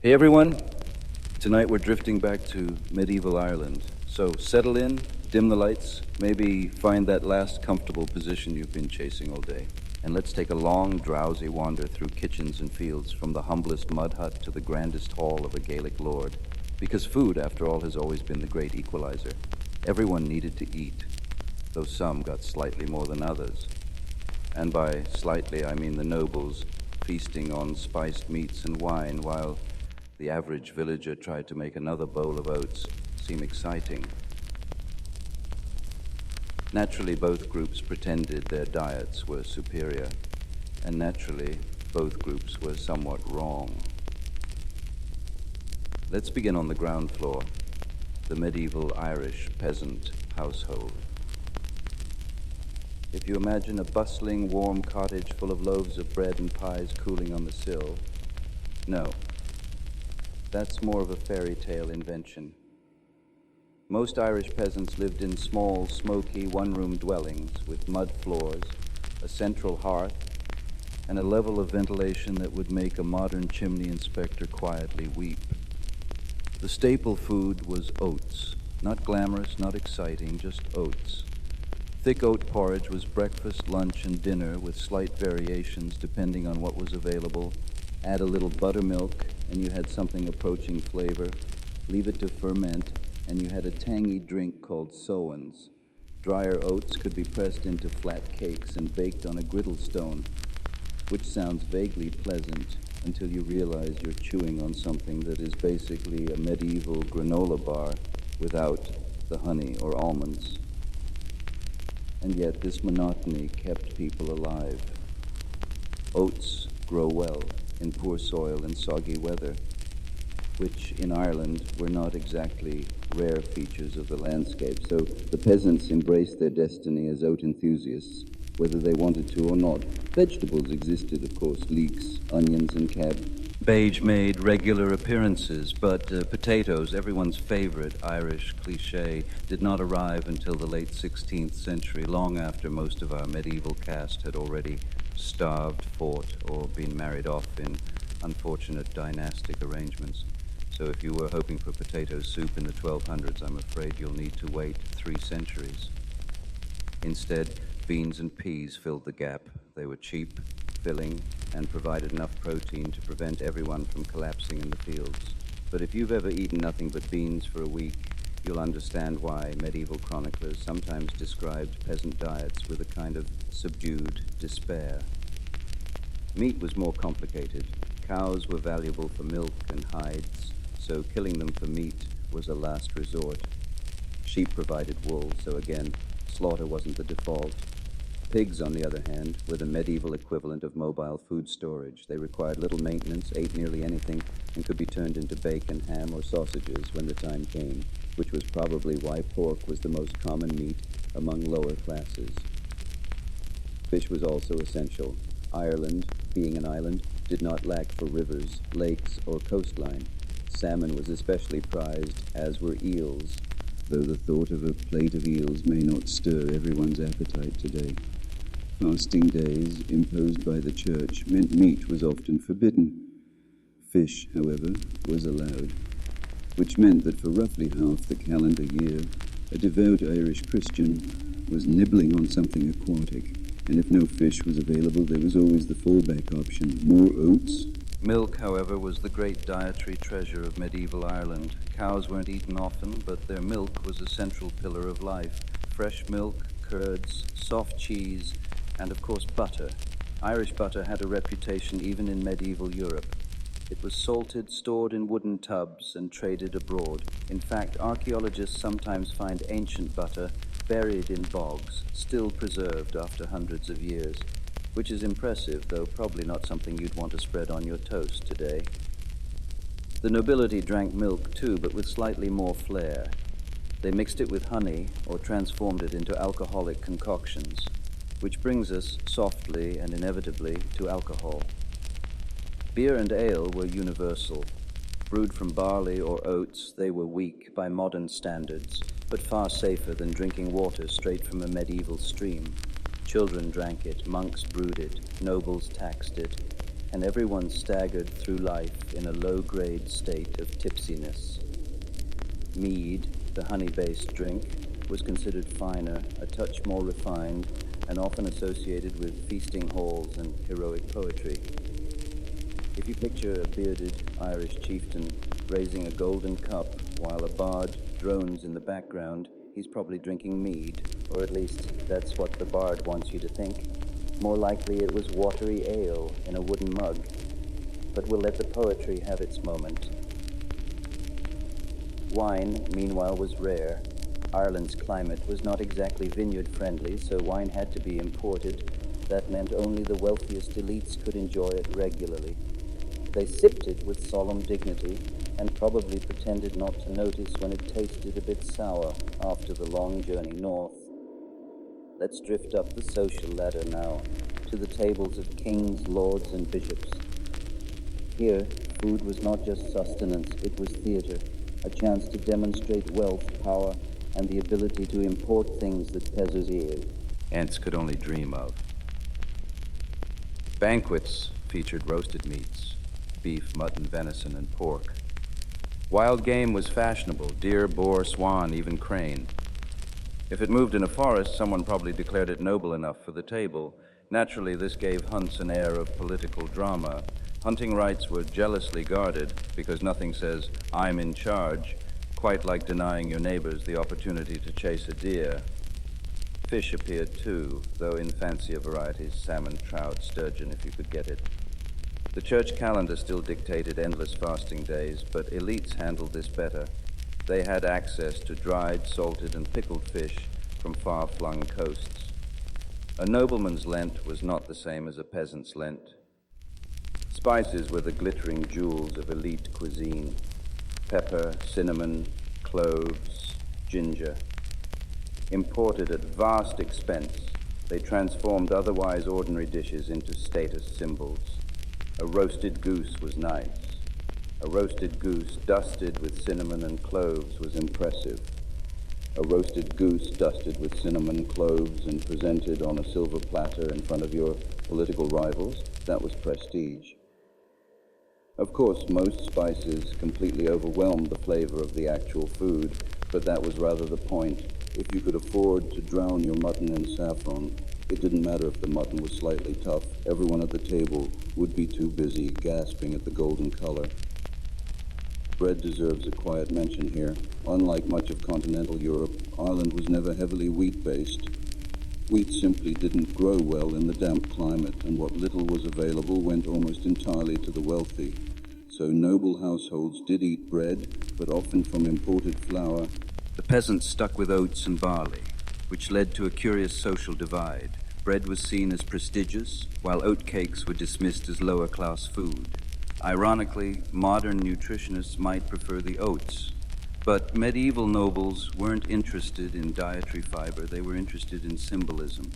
Hey everyone, tonight we're drifting back to medieval Ireland. So settle in, dim the lights, maybe find that last comfortable position you've been chasing all day. And let's take a long, drowsy wander through kitchens and fields, from the humblest mud hut to the grandest hall of a Gaelic lord. Because food, after all, has always been the great equalizer. Everyone needed to eat, though some got slightly more than others. And by slightly, I mean the nobles feasting on spiced meats and wine, while the average villager tried to make another bowl of oats seem exciting. Naturally, both groups pretended their diets were superior, and naturally, both groups were somewhat wrong. Let's begin on the ground floor, the medieval Irish peasant household. If you imagine a bustling, warm cottage full of loaves of bread and pies cooling on the sill, no. That's more of a fairy tale invention. Most Irish peasants lived in small, smoky, one-room dwellings with mud floors, a central hearth, and a level of ventilation that would make a modern chimney inspector quietly weep. The staple food was oats. Not glamorous, not exciting, just oats. Thick oat porridge was breakfast, lunch, and dinner, with slight variations depending on what was available. Add a little buttermilk, and you had something approaching flavor. Leave it to ferment, and you had a tangy drink called sowens. Drier oats could be pressed into flat cakes and baked on a griddle stone, which sounds vaguely pleasant until you realize you're chewing on something that is basically a medieval granola bar without the honey or almonds. And yet this monotony kept people alive. Oats grow well in poor soil and soggy weather, which in Ireland were not exactly rare features of the landscape. So the peasants embraced their destiny as oat enthusiasts, whether they wanted to or not. Vegetables existed, of course, leeks, onions, and cabbage made regular appearances, but potatoes, everyone's favorite Irish cliché, did not arrive until the late 16th century, long after most of our medieval caste had already starved, fought, or been married off in unfortunate dynastic arrangements. So if you were hoping for potato soup in the 1200s, I'm afraid you'll need to wait 3 centuries. Instead, beans and peas filled the gap. They were cheap, filling, and provided enough protein to prevent everyone from collapsing in the fields. But if you've ever eaten nothing but beans for a week, you'll understand why medieval chroniclers sometimes described peasant diets with a kind of subdued despair. Meat was more complicated. Cows were valuable for milk and hides, so killing them for meat was a last resort. Sheep provided wool, so again, slaughter wasn't the default. Pigs, on the other hand, were the medieval equivalent of mobile food storage. They required little maintenance, ate nearly anything, and could be turned into bacon, ham, or sausages when the time came, which was probably why pork was the most common meat among lower classes. Fish was also essential. Ireland, being an island, did not lack for rivers, lakes, or coastline. Salmon was especially prized, as were eels, though the thought of a plate of eels may not stir everyone's appetite today. Fasting days, imposed by the church, meant meat was often forbidden. Fish, however, was allowed, which meant that for roughly half the calendar year, a devout Irish Christian was nibbling on something aquatic, and if no fish was available, there was always the fallback option: more oats. Milk, however, was the great dietary treasure of medieval Ireland. Cows weren't eaten often, but their milk was a central pillar of life. Fresh milk, curds, soft cheese, and of course butter. Irish butter had a reputation even in medieval Europe. It was salted, stored in wooden tubs, and traded abroad. In fact, archaeologists sometimes find ancient butter buried in bogs, still preserved after hundreds of years, which is impressive, though probably not something you'd want to spread on your toast today. The nobility drank milk too, but with slightly more flair. They mixed it with honey or transformed it into alcoholic concoctions, which brings us softly and inevitably to alcohol. Beer and ale were universal. Brewed from barley or oats, they were weak by modern standards, but far safer than drinking water straight from a medieval stream. Children drank it, monks brewed it, nobles taxed it, and everyone staggered through life in a low-grade state of tipsiness. Mead, the honey-based drink, was considered finer, a touch more refined, and often associated with feasting halls and heroic poetry. If you picture a bearded Irish chieftain raising a golden cup while a bard drones in the background, he's probably drinking mead, or at least that's what the bard wants you to think. More likely it was watery ale in a wooden mug, but we'll let the poetry have its moment. Wine, meanwhile, was rare. Ireland's climate was not exactly vineyard-friendly, so wine had to be imported. That meant only the wealthiest elites could enjoy it regularly. They sipped it with solemn dignity and probably pretended not to notice when it tasted a bit sour after the long journey north. Let's drift up the social ladder now to the tables of kings, lords, and bishops. Here, food was not just sustenance, it was theater, a chance to demonstrate wealth, power, and the ability to import things that peasants ants could only dream of. Banquets featured roasted meats, beef, mutton, venison, and pork. Wild game was fashionable, deer, boar, swan, even crane. If it moved in a forest, someone probably declared it noble enough for the table. Naturally, this gave hunts an air of political drama. Hunting rights were jealously guarded because nothing says, "I'm in charge," quite like denying your neighbors the opportunity to chase a deer. Fish appeared too, though in fancier varieties, salmon, trout, sturgeon, if you could get it. The church calendar still dictated endless fasting days, but elites handled this better. They had access to dried, salted, and pickled fish from far-flung coasts. A nobleman's Lent was not the same as a peasant's Lent. Spices were the glittering jewels of elite cuisine. Pepper, cinnamon, cloves, ginger. Imported at vast expense, they transformed otherwise ordinary dishes into status symbols. A roasted goose was nice. A roasted goose dusted with cinnamon and cloves was impressive. A roasted goose dusted with cinnamon, cloves, and presented on a silver platter in front of your political rivals, that was prestige. Of course, most spices completely overwhelmed the flavor of the actual food, but that was rather the point. If you could afford to drown your mutton in saffron, it didn't matter if the mutton was slightly tough. Everyone at the table would be too busy gasping at the golden color. Bread deserves a quiet mention here. Unlike much of continental Europe, Ireland was never heavily wheat-based. Wheat simply didn't grow well in the damp climate, and what little was available went almost entirely to the wealthy. So noble households did eat bread, but often from imported flour. The peasants stuck with oats and barley, which led to a curious social divide. Bread was seen as prestigious, while oatcakes were dismissed as lower-class food. Ironically, modern nutritionists might prefer the oats, but medieval nobles weren't interested in dietary fiber, they were interested in symbolism.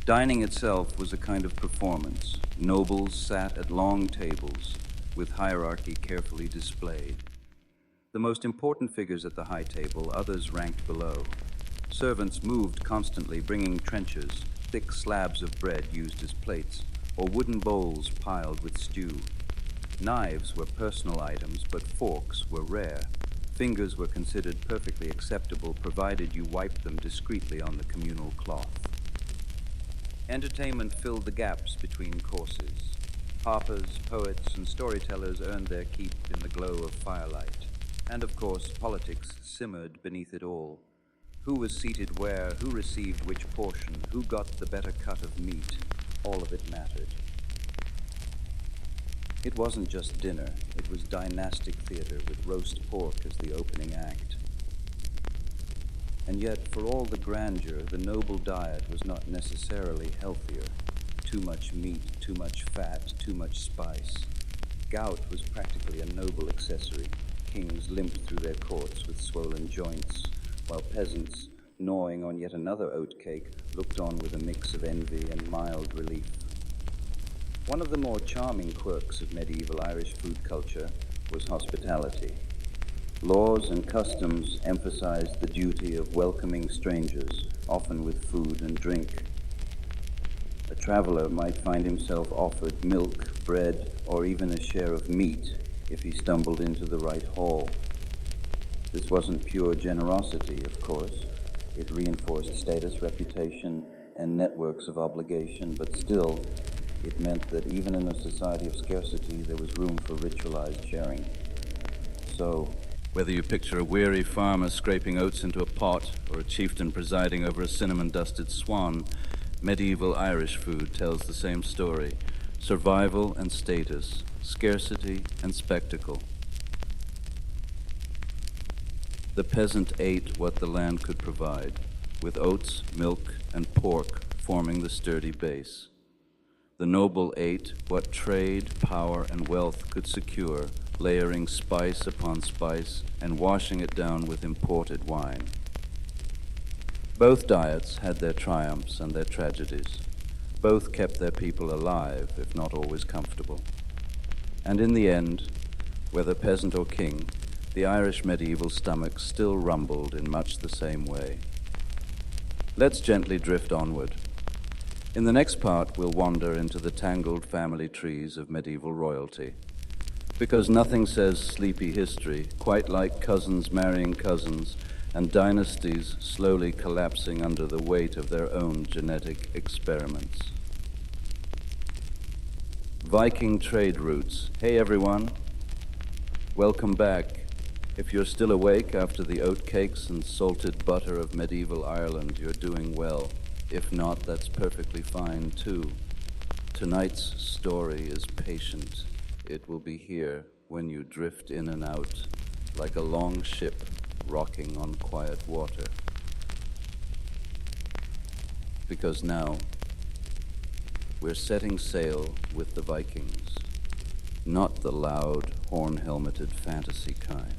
Dining itself was a kind of performance. Nobles sat at long tables, with hierarchy carefully displayed. The most important figures at the high table, others ranked below. Servants moved constantly, bringing trenchers, thick slabs of bread used as plates, or wooden bowls piled with stew. Knives were personal items, but forks were rare. Fingers were considered perfectly acceptable, provided you wiped them discreetly on the communal cloth. Entertainment filled the gaps between courses. Harpers, poets, and storytellers earned their keep in the glow of firelight. And of course, politics simmered beneath it all. Who was seated where, who received which portion, who got the better cut of meat, all of it mattered. It wasn't just dinner, it was dynastic theater with roast pork as the opening act. And yet, for all the grandeur, the noble diet was not necessarily healthier. Too much meat, too much fat, too much spice. Gout was practically a noble accessory. Kings limped through their courts with swollen joints, while peasants, gnawing on yet another oatcake, looked on with a mix of envy and mild relief. One of the more charming quirks of medieval Irish food culture was hospitality. Laws and customs emphasized the duty of welcoming strangers, often with food and drink. A traveler might find himself offered milk, bread, or even a share of meat if he stumbled into the right hall. This wasn't pure generosity, of course. It reinforced status, reputation, and networks of obligation, but still, it meant that even in a society of scarcity, there was room for ritualized sharing. So, whether you picture a weary farmer scraping oats into a pot or a chieftain presiding over a cinnamon-dusted swan, medieval Irish food tells the same story. Survival and status, scarcity and spectacle. The peasant ate what the land could provide, with oats, milk, and pork forming the sturdy base. The noble ate what trade, power, and wealth could secure, layering spice upon spice and washing it down with imported wine. Both diets had their triumphs and their tragedies. Both kept their people alive, if not always comfortable. And in the end, whether peasant or king, the Irish medieval stomach still rumbled in much the same way. Let's gently drift onward. In the next part, we'll wander into the tangled family trees of medieval royalty. Because nothing says sleepy history quite like cousins marrying cousins and dynasties slowly collapsing under the weight of their own genetic experiments. Viking trade routes. Hey everyone, welcome back. If you're still awake after the oatcakes and salted butter of medieval Ireland, you're doing well. If not, that's perfectly fine too. Tonight's story is patient. It will be here when you drift in and out, like a long ship rocking on quiet water. Because now, we're setting sail with the Vikings, not the loud, horn-helmeted fantasy kind.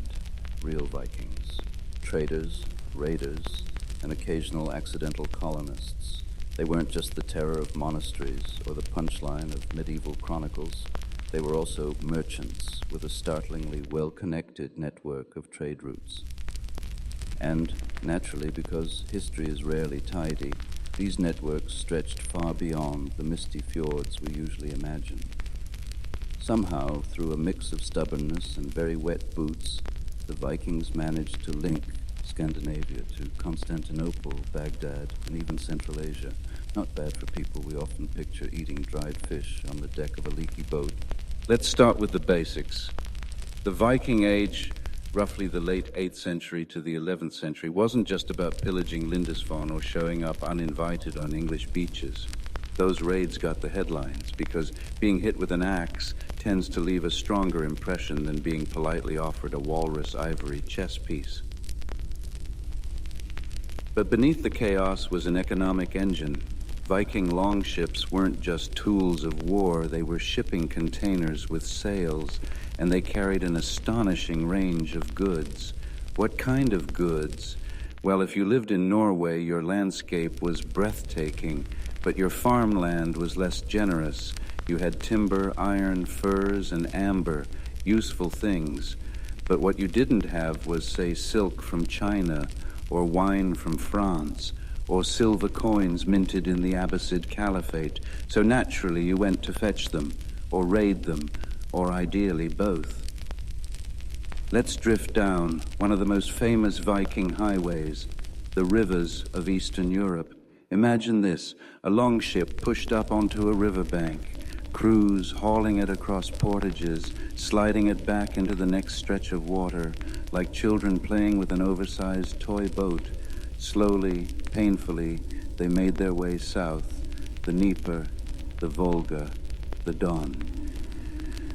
Real Vikings, traders, raiders, and occasional accidental colonists. They weren't just the terror of monasteries or the punchline of medieval chronicles. They were also merchants with a startlingly well-connected network of trade routes. And, naturally, because history is rarely tidy, these networks stretched far beyond the misty fjords we usually imagine. Somehow, through a mix of stubbornness and very wet boots, the Vikings managed to link Scandinavia to Constantinople, Baghdad, and even Central Asia. Not bad for people we often picture eating dried fish on the deck of a leaky boat. Let's start with the basics. The Viking Age, roughly the late 8th century to the 11th century, wasn't just about pillaging Lindisfarne or showing up uninvited on English beaches. Those raids got the headlines because being hit with an axe tends to leave a stronger impression than being politely offered a walrus ivory chess piece. But beneath the chaos was an economic engine. Viking longships weren't just tools of war, they were shipping containers with sails, and they carried an astonishing range of goods. What kind of goods? Well, if you lived in Norway, your landscape was breathtaking, but your farmland was less generous. You had timber, iron, furs, and amber, useful things. But what you didn't have was, say, silk from China, or wine from France, or silver coins minted in the Abbasid Caliphate. So naturally you went to fetch them, or raid them, or ideally both. Let's drift down one of the most famous Viking highways, the rivers of Eastern Europe. Imagine this, a longship pushed up onto a riverbank, crews hauling it across portages, sliding it back into the next stretch of water, like children playing with an oversized toy boat. Slowly, painfully, they made their way south, the Dnieper, the Volga, the Don.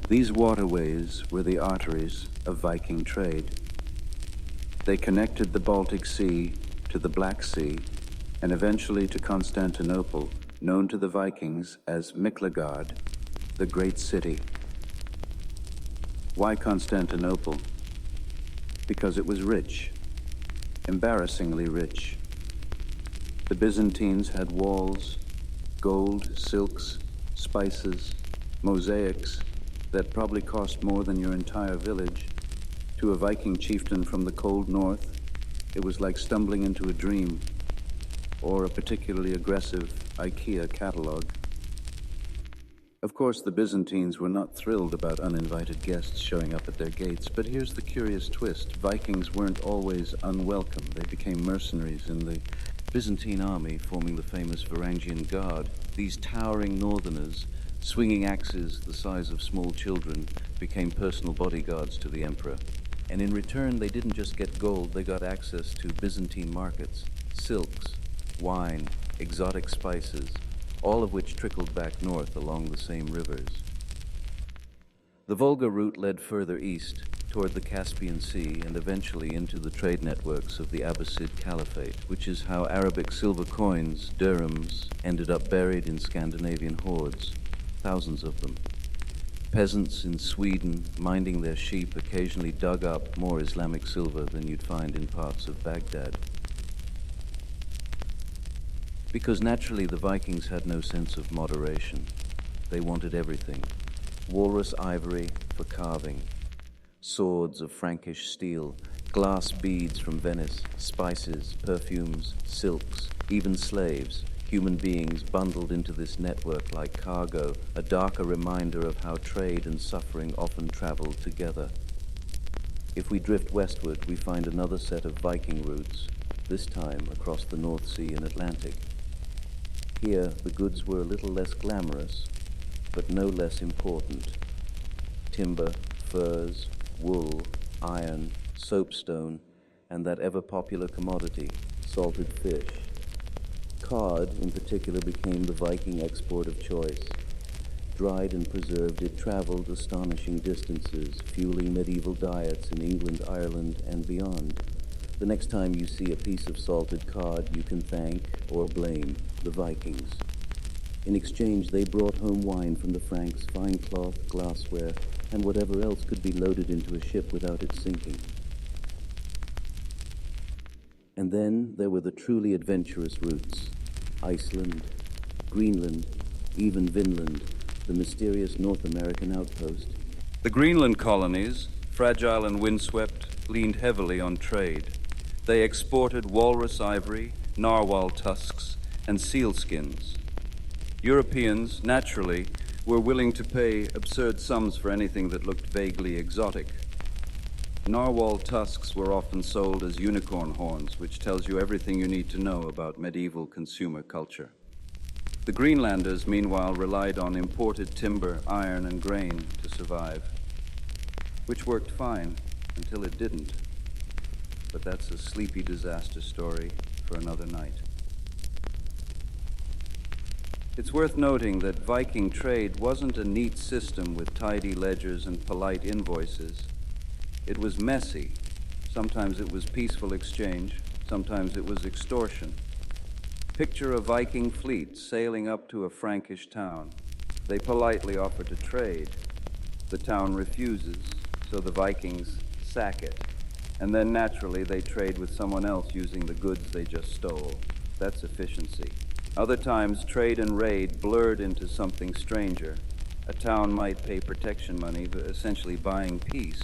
These waterways were the arteries of Viking trade. They connected the Baltic Sea to the Black Sea and eventually to Constantinople, known to the Vikings as Miklagard, the great city. Why Constantinople? Because it was rich, embarrassingly rich. The Byzantines had walls, gold, silks, spices, mosaics that probably cost more than your entire village. To a Viking chieftain from the cold north, it was like stumbling into a dream or a particularly aggressive IKEA catalog. Of course, the Byzantines were not thrilled about uninvited guests showing up at their gates, but here's the curious twist. Vikings weren't always unwelcome. They became mercenaries in the Byzantine army, forming the famous Varangian Guard. These towering northerners, swinging axes the size of small children, became personal bodyguards to the emperor. And in return, they didn't just get gold, they got access to Byzantine markets, silks, wine, exotic spices, all of which trickled back north along the same rivers. The Volga route led further east, toward the Caspian Sea, and eventually into the trade networks of the Abbasid Caliphate, which is how Arabic silver coins, dirhams, ended up buried in Scandinavian hoards, thousands of them. Peasants in Sweden, minding their sheep, occasionally dug up more Islamic silver than you'd find in parts of Baghdad. Because naturally the Vikings had no sense of moderation. They wanted everything. Walrus ivory for carving, swords of Frankish steel, glass beads from Venice, spices, perfumes, silks, even slaves, human beings bundled into this network like cargo, a darker reminder of how trade and suffering often traveled together. If we drift westward, we find another set of Viking routes, this time across the North Sea and Atlantic. Here, the goods were a little less glamorous, but no less important. Timber, furs, wool, iron, soapstone, and that ever-popular commodity, salted fish. Cod, in particular, became the Viking export of choice. Dried and preserved, it traveled astonishing distances, fueling medieval diets in England, Ireland, and beyond. The next time you see a piece of salted cod, you can thank or blame the Vikings. In exchange, they brought home wine from the Franks, fine cloth, glassware, and whatever else could be loaded into a ship without it sinking. And then there were the truly adventurous routes. Iceland, Greenland, even Vinland, the mysterious North American outpost. The Greenland colonies, fragile and windswept, leaned heavily on trade. They exported walrus ivory, narwhal tusks, and seal skins. Europeans, naturally, were willing to pay absurd sums for anything that looked vaguely exotic. Narwhal tusks were often sold as unicorn horns, which tells you everything you need to know about medieval consumer culture. The Greenlanders, meanwhile, relied on imported timber, iron, and grain to survive, which worked fine until it didn't. But that's a sleepy disaster story for another night. It's worth noting that Viking trade wasn't a neat system with tidy ledgers and polite invoices. It was messy. Sometimes it was peaceful exchange, sometimes it was extortion. Picture a Viking fleet sailing up to a Frankish town. They politely offer to trade. The town refuses, so the Vikings sack it. And then naturally they trade with someone else using the goods they just stole. That's efficiency. Other times trade and raid blurred into something stranger. A town might pay protection money, but essentially buying peace,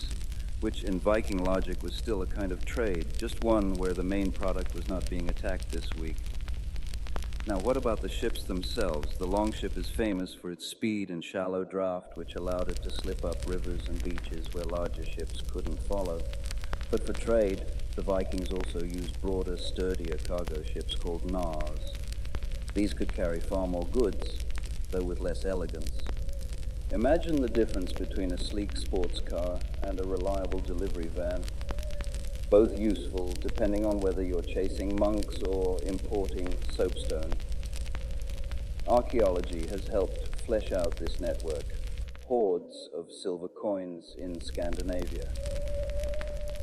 which in Viking logic was still a kind of trade, just one where the main product was not being attacked this week. Now, what about the ships themselves? The longship is famous for its speed and shallow draft, which allowed it to slip up rivers and beaches where larger ships couldn't follow. But for trade, the Vikings also used broader, sturdier cargo ships called nars. These could carry far more goods, though with less elegance. Imagine the difference between a sleek sports car and a reliable delivery van, both useful depending on whether you're chasing monks or importing soapstone. Archaeology has helped flesh out this network, hoards of silver coins in Scandinavia.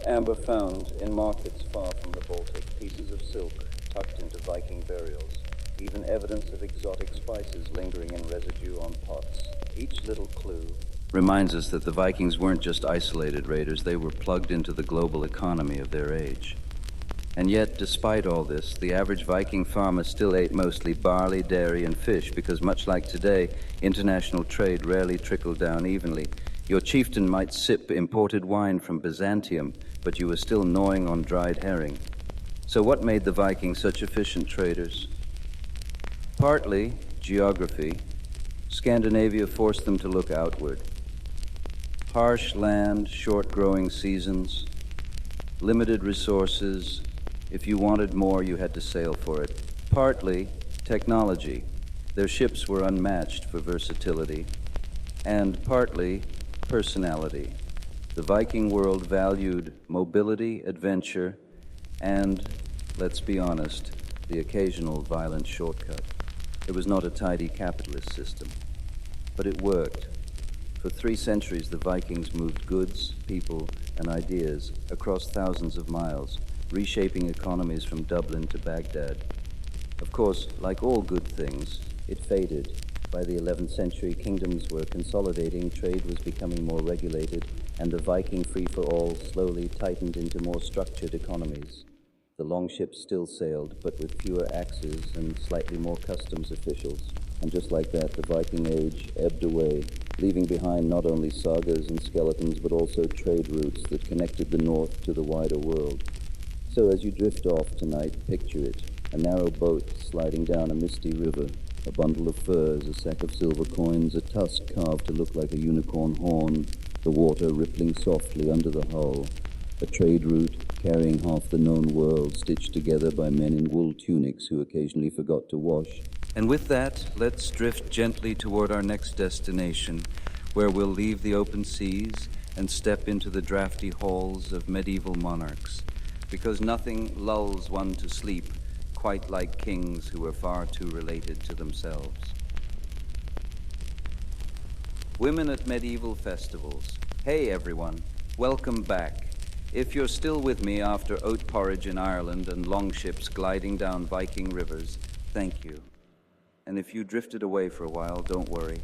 Amber found in markets far from the Baltic, pieces of silk tucked into Viking burials, even evidence of exotic spices lingering in residue on pots. Each little clue reminds us that the Vikings weren't just isolated raiders, they were plugged into the global economy of their age. And yet, despite all this, the average Viking farmer still ate mostly barley, dairy, and fish because, much like today, international trade rarely trickled down evenly. Your chieftain might sip imported wine from Byzantium, but you were still gnawing on dried herring. So what made the Vikings such efficient traders? Partly geography. Scandinavia forced them to look outward. Harsh land, short growing seasons, limited resources. If you wanted more, you had to sail for it. Partly technology. Their ships were unmatched for versatility. And partly personality. The Viking world valued mobility, adventure, and, let's be honest, the occasional violent shortcut. It was not a tidy capitalist system, but it worked. For 3 centuries, the Vikings moved goods, people, and ideas across thousands of miles, reshaping economies from Dublin to Baghdad. Of course, like all good things, it faded. By the 11th century, kingdoms were consolidating, trade was becoming more regulated, and the Viking free-for-all slowly tightened into more structured economies. The longships still sailed, but with fewer axes and slightly more customs officials. And just like that, the Viking age ebbed away, leaving behind not only sagas and skeletons, but also trade routes that connected the north to the wider world. So as you drift off tonight, picture it, a narrow boat sliding down a misty river, a bundle of furs, a sack of silver coins, a tusk carved to look like a unicorn horn, the water rippling softly under the hull, a trade route carrying half the known world stitched together by men in wool tunics who occasionally forgot to wash. And with that, let's drift gently toward our next destination, where we'll leave the open seas and step into the drafty halls of medieval monarchs, because nothing lulls one to sleep quite like kings who are far too related to themselves. Women at medieval festivals. Hey everyone, welcome back. If you're still with me after oat porridge in Ireland and longships gliding down Viking rivers, thank you. And if you drifted away for a while, don't worry.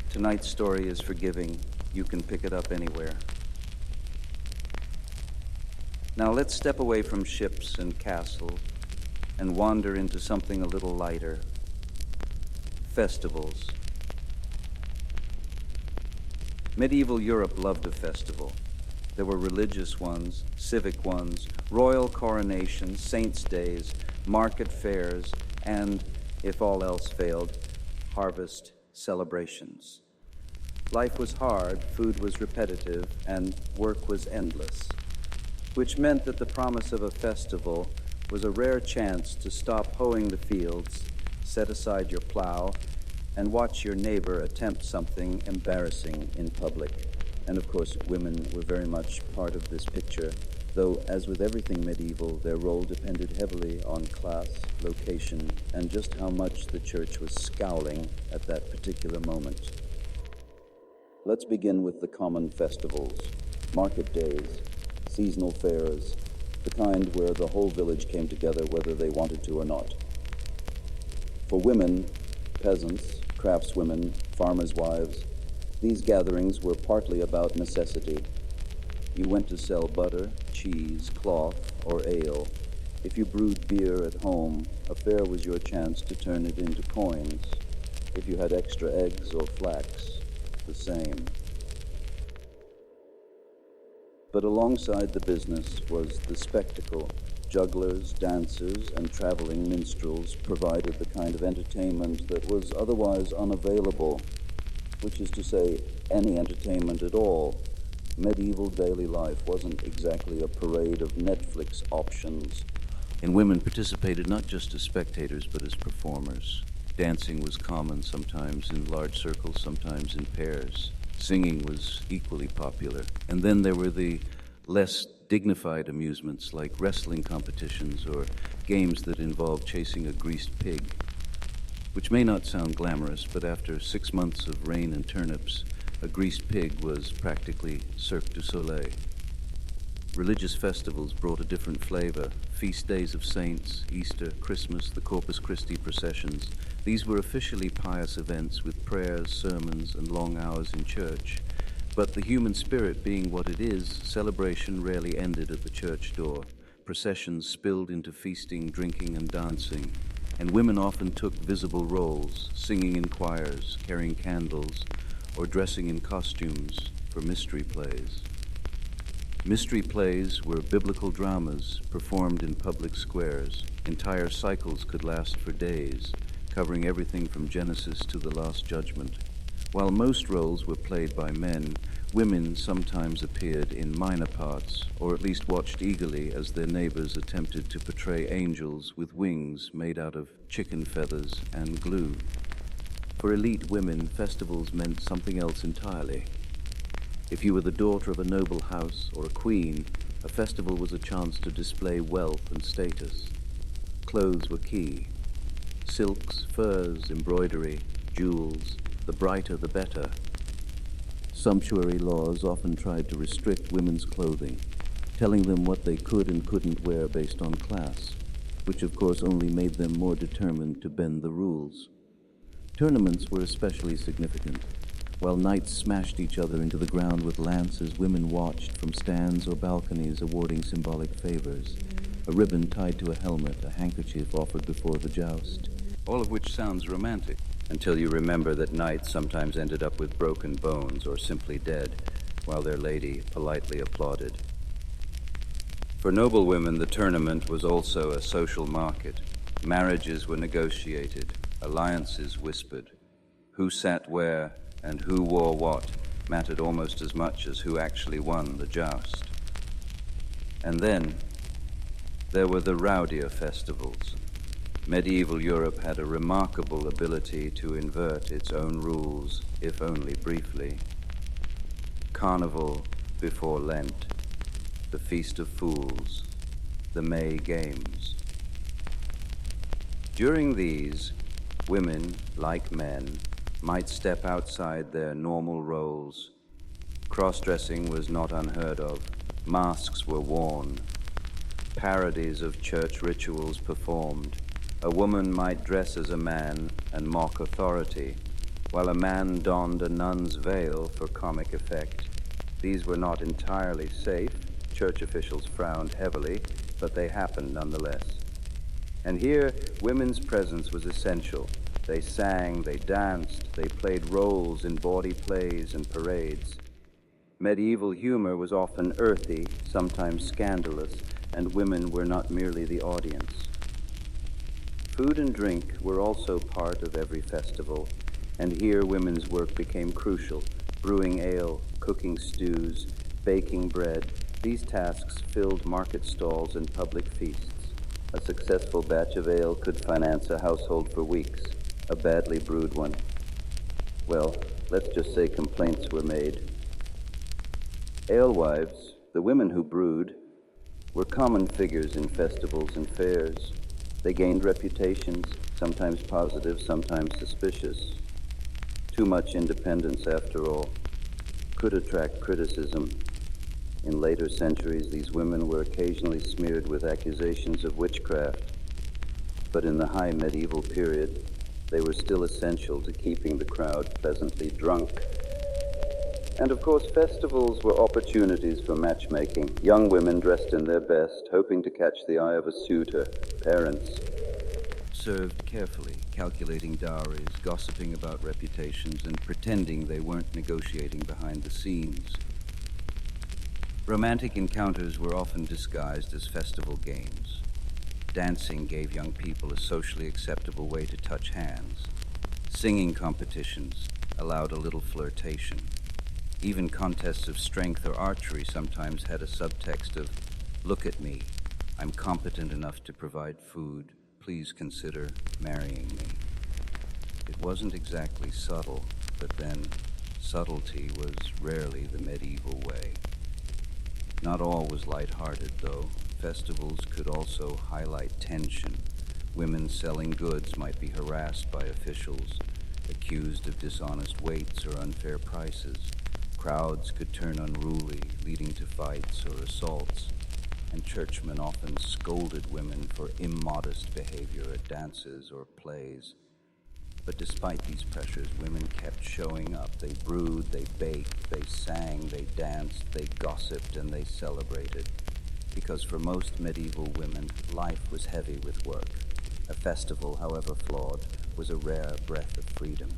Tonight's story is forgiving. You can pick it up anywhere. Now let's step away from ships and castles and wander into something a little lighter. Festivals. Medieval Europe loved a festival. There were religious ones, civic ones, royal coronations, saints' days, market fairs, and, if all else failed, harvest celebrations. Life was hard, food was repetitive, and work was endless, which meant that the promise of a festival was a rare chance to stop hoeing the fields, set aside your plow, and watch your neighbor attempt something embarrassing in public. And of course, women were very much part of this picture, though, as with everything medieval, their role depended heavily on class, location, and just how much the church was scowling at that particular moment. Let's begin with the common festivals, market days, seasonal fairs, the kind where the whole village came together whether they wanted to or not. For women, peasants, craftswomen, farmers' wives, these gatherings were partly about necessity. You went to sell butter, cheese, cloth, or ale. If you brewed beer at home, a fair was your chance to turn it into coins. If you had extra eggs or flax, the same. But alongside the business was the spectacle. Jugglers, dancers, and traveling minstrels provided the kind of entertainment that was otherwise unavailable, which is to say, any entertainment at all. Medieval daily life wasn't exactly a parade of Netflix options. And women participated not just as spectators, but as performers. Dancing was common, sometimes in large circles, sometimes in pairs. Singing was equally popular. And then there were the less dignified amusements like wrestling competitions or games that involved chasing a greased pig, which may not sound glamorous, but after 6 months of rain and turnips, a greased pig was practically Cirque du Soleil. Religious festivals brought a different flavor. Feast days of saints, Easter, Christmas, the Corpus Christi processions. These were officially pious events with prayers, sermons, and long hours in church. But the human spirit being what it is, celebration rarely ended at the church door. Processions spilled into feasting, drinking, and dancing. And women often took visible roles, singing in choirs, carrying candles, or dressing in costumes for mystery plays. Mystery plays were biblical dramas performed in public squares. Entire cycles could last for days. covering everything from Genesis to the Last Judgment. While most roles were played by men, women sometimes appeared in minor parts, or at least watched eagerly as their neighbors attempted to portray angels with wings made out of chicken feathers and glue. For elite women, festivals meant something else entirely. If you were the daughter of a noble house or a queen, a festival was a chance to display wealth and status. Clothes were key. Silks, furs, embroidery, jewels, the brighter the better. Sumptuary laws often tried to restrict women's clothing, telling them what they could and couldn't wear based on class, which of course only made them more determined to bend the rules. Tournaments were especially significant. While knights smashed each other into the ground with lances, women watched from stands or balconies awarding symbolic favors. A ribbon tied to a helmet, a handkerchief offered before the joust. All of which sounds romantic, until you remember that knights sometimes ended up with broken bones or simply dead, while their lady politely applauded. For noble women, the tournament was also a social market. Marriages were negotiated, alliances whispered. Who sat where and who wore what mattered almost as much as who actually won the joust. And then there were the rowdier festivals. Medieval Europe had a remarkable ability to invert its own rules, if only briefly. Carnival before Lent, the Feast of Fools, the May Games. During these, women, like men, might step outside their normal roles. Cross-dressing was not unheard of. Masks were worn. Parodies of church rituals performed. A woman might dress as a man and mock authority, while a man donned a nun's veil for comic effect. These were not entirely safe. Church officials frowned heavily, but they happened nonetheless. And here, women's presence was essential. They sang, they danced, they played roles in bawdy plays and parades. Medieval humor was often earthy, sometimes scandalous, and women were not merely the audience. Food and drink were also part of every festival, and here women's work became crucial. Brewing ale, cooking stews, baking bread, these tasks filled market stalls and public feasts. A successful batch of ale could finance a household for weeks. A badly brewed one, well, let's just say complaints were made. Alewives, the women who brewed, were common figures in festivals and fairs. They gained reputations, sometimes positive, sometimes suspicious. Too much independence, after all, could attract criticism. In later centuries, these women were occasionally smeared with accusations of witchcraft, but in the high medieval period, they were still essential to keeping the crowd pleasantly drunk. And of course, festivals were opportunities for matchmaking. Young women dressed in their best, hoping to catch the eye of a suitor. Parents Served carefully, calculating dowries, gossiping about reputations, and pretending they weren't negotiating behind the scenes. Romantic encounters were often disguised as festival games. Dancing gave young people a socially acceptable way to touch hands. Singing competitions allowed a little flirtation. Even contests of strength or archery sometimes had a subtext of, "Look at me, I'm competent enough to provide food. Please consider marrying me." It wasn't exactly subtle, but then subtlety was rarely the medieval way. Not all was lighthearted, though. Festivals could also highlight tension. Women selling goods might be harassed by officials, accused of dishonest weights or unfair prices. Crowds could turn unruly, leading to fights or assaults, and churchmen often scolded women for immodest behavior at dances or plays. But despite these pressures, women kept showing up. They brewed, they baked, they sang, they danced, they gossiped, and they celebrated. Because for most medieval women, life was heavy with work. A festival, however flawed, was a rare breath of freedom.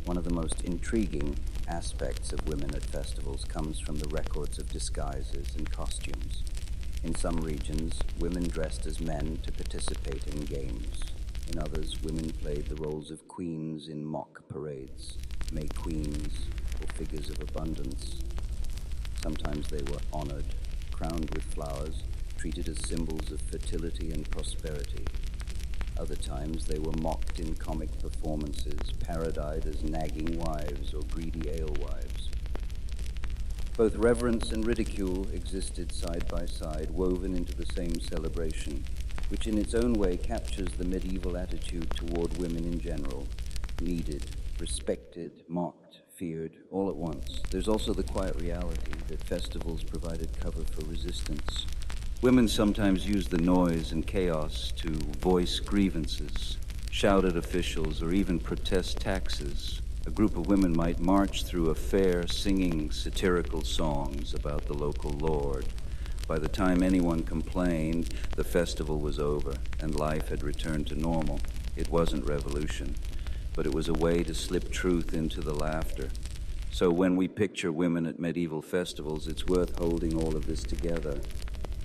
One of the most intriguing aspects of women at festivals comes from the records of disguises and costumes. In some regions, women dressed as men to participate in games. In others, women played the roles of queens in mock parades, May queens, or figures of abundance. Sometimes they were honored, crowned with flowers, treated as symbols of fertility and prosperity. Other times they were mocked in comic performances, parodied as nagging wives or greedy alewives. Both reverence and ridicule existed side by side, woven into the same celebration, which in its own way captures the medieval attitude toward women in general, needed, respected, mocked, feared, all at once. There's also the quiet reality that festivals provided cover for resistance. Women sometimes used the noise and chaos to voice grievances, shout at officials, or even protest taxes. A group of women might march through a fair singing satirical songs about the local lord. By the time anyone complained, the festival was over and life had returned to normal. It wasn't revolution, but it was a way to slip truth into the laughter. So when we picture women at medieval festivals, it's worth holding all of this together.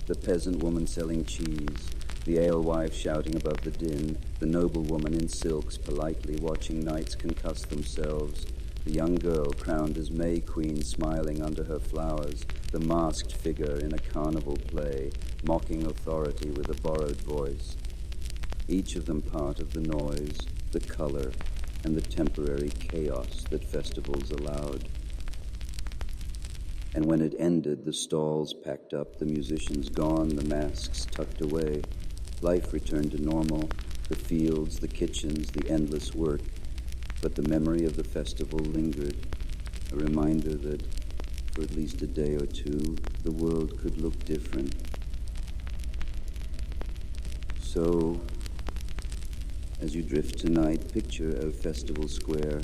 The peasant woman selling cheese, the alewife shouting above the din, the noble woman in silks politely watching knights concuss themselves, the young girl crowned as May Queen smiling under her flowers, the masked figure in a carnival play, mocking authority with a borrowed voice. Each of them part of the noise, the color, and the temporary chaos that festivals allowed. And when it ended, the stalls packed up, the musicians gone, the masks tucked away. Life returned to normal, the fields, the kitchens, the endless work. But the memory of the festival lingered, a reminder that for at least a day or two, the world could look different. So, as you drift tonight, picture a festival square,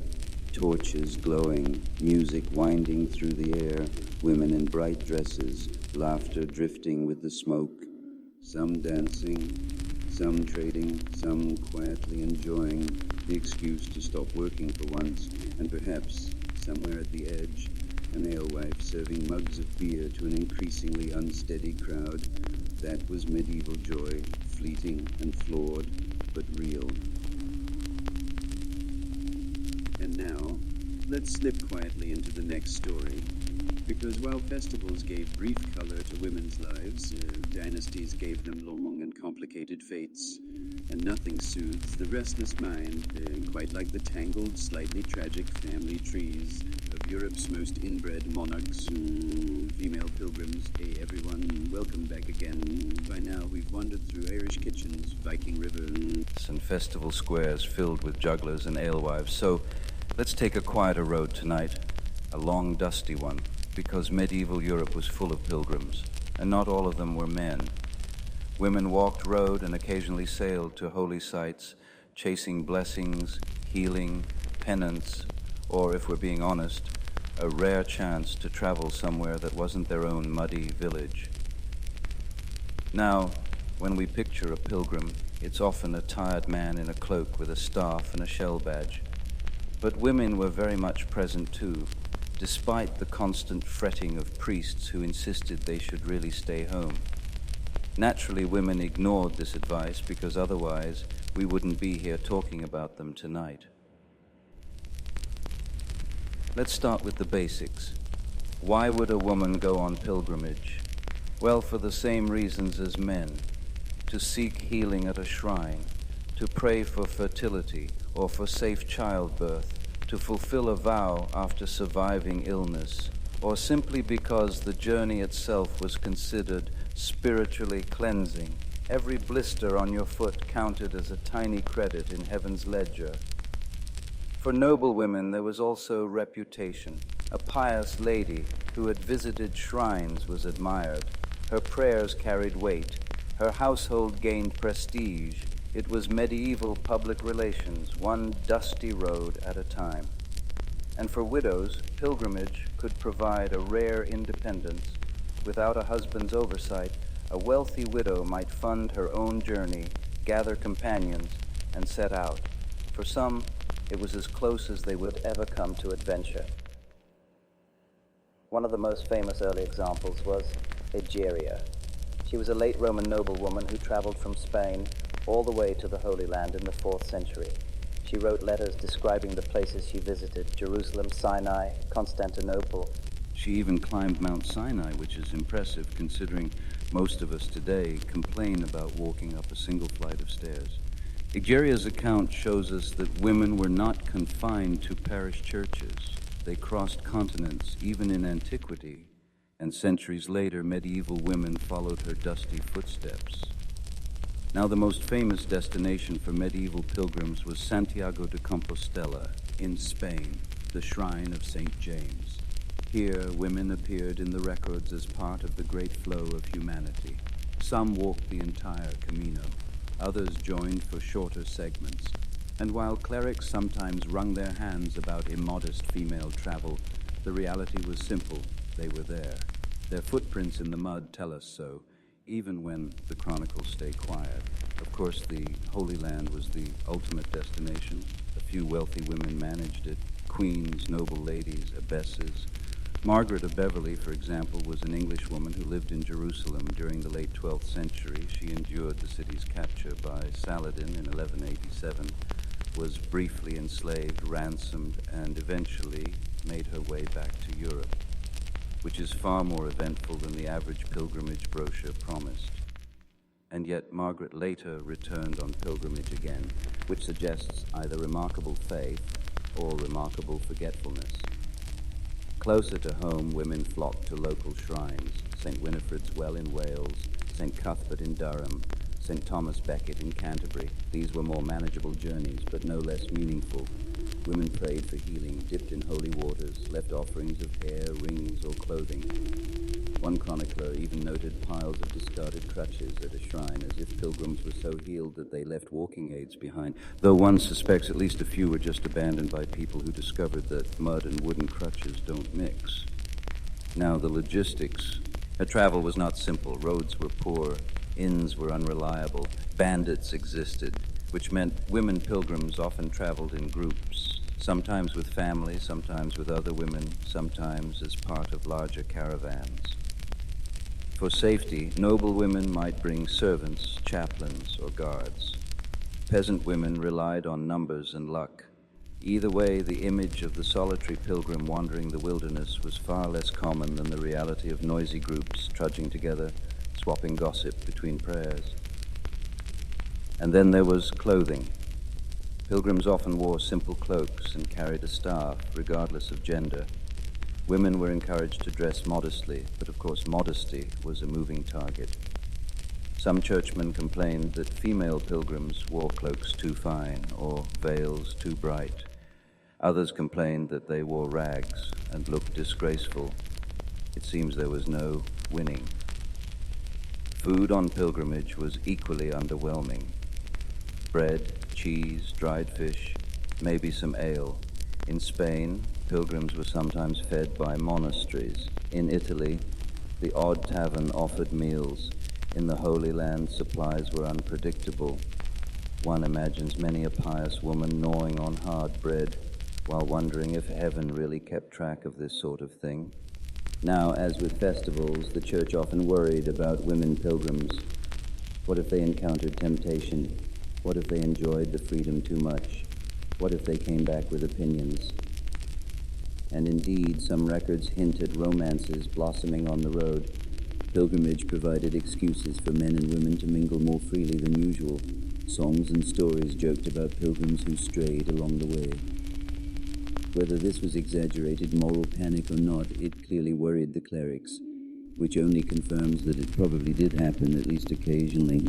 torches glowing, music winding through the air, women in bright dresses, laughter drifting with the smoke, some dancing, some trading, some quietly enjoying the excuse to stop working for once, and perhaps, somewhere at the edge, an alewife serving mugs of beer to an increasingly unsteady crowd. That was medieval joy, fleeting and flawed, but real. And now, let's slip quietly into the next story. Because while festivals gave brief color to women's lives, dynasties gave them long and complicated fates. And nothing soothes the restless mind, quite like the tangled, slightly tragic family trees of Europe's most inbred monarchs, female pilgrims. Hey everyone, welcome back again. By now we've wandered through Irish kitchens, Viking rivers, and festival squares filled with jugglers and alewives. So let's take a quieter road tonight, a long, dusty one, because medieval Europe was full of pilgrims, and not all of them were men. Women walked road and occasionally sailed to holy sites, chasing blessings, healing, penance, or, if we're being honest, a rare chance to travel somewhere that wasn't their own muddy village. Now, when we picture a pilgrim, it's often a tired man in a cloak with a staff and a shell badge. But women were very much present too, despite the constant fretting of priests who insisted they should really stay home. Naturally, women ignored this advice because otherwise we wouldn't be here talking about them tonight. Let's start with the basics. Why would a woman go on pilgrimage? Well, for the same reasons as men. To seek healing at a shrine, to pray for fertility or for safe childbirth, to fulfill a vow after surviving illness, or simply because the journey itself was considered spiritually cleansing. Every blister on your foot counted as a tiny credit in heaven's ledger. For noble women, there was also reputation. A pious lady who had visited shrines was admired. Her prayers carried weight. Her household gained prestige. It was medieval public relations, one dusty road at a time. And for widows, pilgrimage could provide a rare independence. Without a husband's oversight, a wealthy widow might fund her own journey, gather companions, and set out. For some, it was as close as they would ever come to adventure. One of the most famous early examples was Egeria. She was a late Roman noblewoman who traveled from Spain, all the way to the Holy Land in the 4th century. She wrote letters describing the places she visited: Jerusalem, Sinai, Constantinople. She even climbed Mount Sinai, which is impressive considering most of us today complain about walking up a single flight of stairs. Egeria's account shows us that women were not confined to parish churches. They crossed continents, even in antiquity, and centuries later, medieval women followed her dusty footsteps. Now, the most famous destination for medieval pilgrims was Santiago de Compostela in Spain, the shrine of St. James. Here, women appeared in the records as part of the great flow of humanity. Some walked the entire Camino. Others joined for shorter segments. And while clerics sometimes wrung their hands about immodest female travel, the reality was simple. They were there. Their footprints in the mud tell us so, even when the chronicles stay quiet. Of course, the Holy Land was the ultimate destination. A few wealthy women managed it: queens, noble ladies, abbesses. Margaret of Beverley, for example, was an Englishwoman who lived in Jerusalem during the late 12th century. She endured the city's capture by Saladin in 1187, was briefly enslaved, ransomed, and eventually made her way back to Europe, which is far more eventful than the average pilgrimage brochure promised. And yet Margaret later returned on pilgrimage again, which suggests either remarkable faith or remarkable forgetfulness. Closer to home, women flocked to local shrines: St. Winifred's Well in Wales, St. Cuthbert in Durham, St. Thomas Becket in Canterbury. These were more manageable journeys, but no less meaningful. Women prayed for healing, dipped in holy waters, left offerings of hair, rings, or clothing. One chronicler even noted piles of discarded crutches at a shrine, as if pilgrims were so healed that they left walking aids behind, though one suspects at least a few were just abandoned by people who discovered that mud and wooden crutches don't mix. Now, the logistics. Her travel was not simple. Roads were poor, inns were unreliable, bandits existed, which meant women pilgrims often traveled in groups, sometimes with family, sometimes with other women, sometimes as part of larger caravans. For safety, noble women might bring servants, chaplains, or guards. Peasant women relied on numbers and luck. Either way, the image of the solitary pilgrim wandering the wilderness was far less common than the reality of noisy groups trudging together, swapping gossip between prayers. And then there was clothing. Pilgrims often wore simple cloaks and carried a staff, regardless of gender. Women were encouraged to dress modestly, but of course modesty was a moving target. Some churchmen complained that female pilgrims wore cloaks too fine or veils too bright. Others complained that they wore rags and looked disgraceful. It seems there was no winning. Food on pilgrimage was equally underwhelming. Bread, cheese, dried fish, maybe some ale. In Spain, pilgrims were sometimes fed by monasteries. In Italy, the odd tavern offered meals. In the Holy Land, supplies were unpredictable. One imagines many a pious woman gnawing on hard bread while wondering if heaven really kept track of this sort of thing. Now, as with festivals, the church often worried about women pilgrims. What if they encountered temptation? What if they enjoyed the freedom too much? What if they came back with opinions? And indeed, some records hint at romances blossoming on the road. Pilgrimage provided excuses for men and women to mingle more freely than usual. Songs and stories joked about pilgrims who strayed along the way. Whether this was exaggerated moral panic or not, it clearly worried the clerics, which only confirms that it probably did happen, at least occasionally.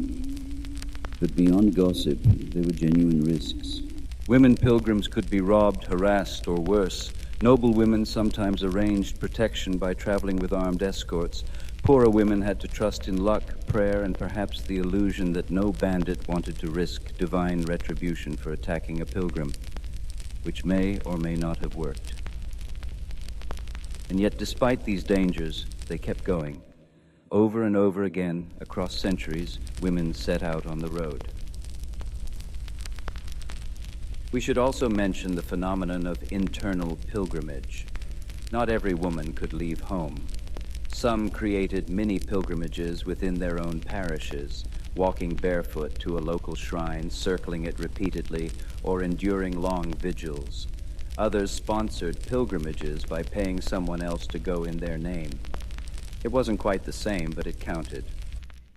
But beyond gossip, there were genuine risks. Women pilgrims could be robbed, harassed, or worse. Noble women sometimes arranged protection by traveling with armed escorts. Poorer women had to trust in luck, prayer, and perhaps the illusion that no bandit wanted to risk divine retribution for attacking a pilgrim, which may or may not have worked. And yet, despite these dangers, they kept going. Over and over again, across centuries, women set out on the road. We should also mention the phenomenon of internal pilgrimage. Not every woman could leave home. Some created mini pilgrimages within their own parishes, walking barefoot to a local shrine, circling it repeatedly, or enduring long vigils. Others sponsored pilgrimages by paying someone else to go in their name. It wasn't quite the same, but it counted.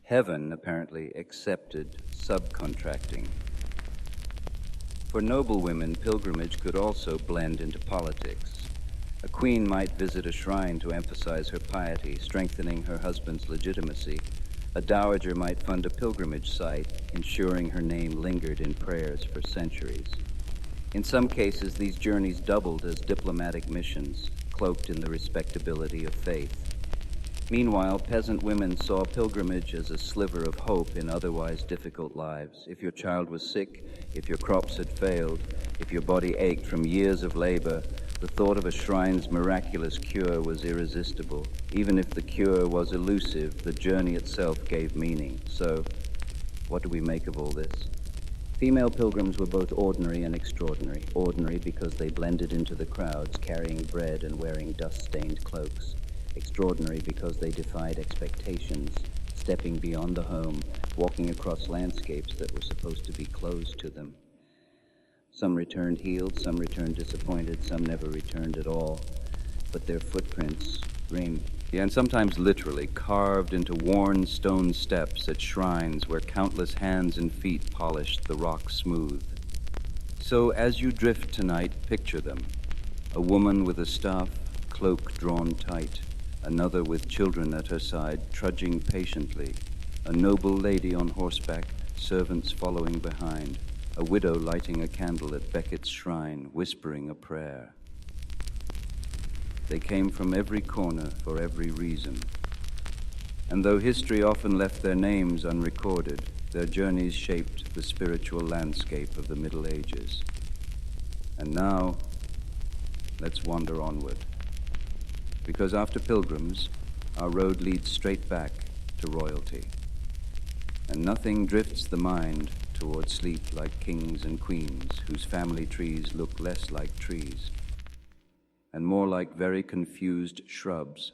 Heaven apparently accepted subcontracting. For noble women, pilgrimage could also blend into politics. A queen might visit a shrine to emphasize her piety, strengthening her husband's legitimacy. A dowager might fund a pilgrimage site, ensuring her name lingered in prayers for centuries. In some cases, these journeys doubled as diplomatic missions, cloaked in the respectability of faith. Meanwhile, peasant women saw pilgrimage as a sliver of hope in otherwise difficult lives. If your child was sick, if your crops had failed, if your body ached from years of labor, the thought of a shrine's miraculous cure was irresistible. Even if the cure was elusive, the journey itself gave meaning. So, what do we make of all this? Female pilgrims were both ordinary and extraordinary. Ordinary because they blended into the crowds, carrying bread and wearing dust-stained cloaks. Extraordinary because they defied expectations, stepping beyond the home, walking across landscapes that were supposed to be closed to them. Some returned healed, some returned disappointed, some never returned at all. But their footprints remain, and sometimes literally carved into worn stone steps at shrines where countless hands and feet polished the rock smooth. So as you drift tonight, picture them. A woman with a staff, cloak drawn tight. Another with children at her side, trudging patiently. A noble lady on horseback, servants following behind. A widow lighting a candle at Beckett's shrine, whispering a prayer. They came from every corner for every reason. And though history often left their names unrecorded, their journeys shaped the spiritual landscape of the Middle Ages. And now, let's wander onward. Because after pilgrims, our road leads straight back to royalty. And nothing drifts the mind toward sleep like kings and queens, whose family trees look less like trees, and more like very confused shrubs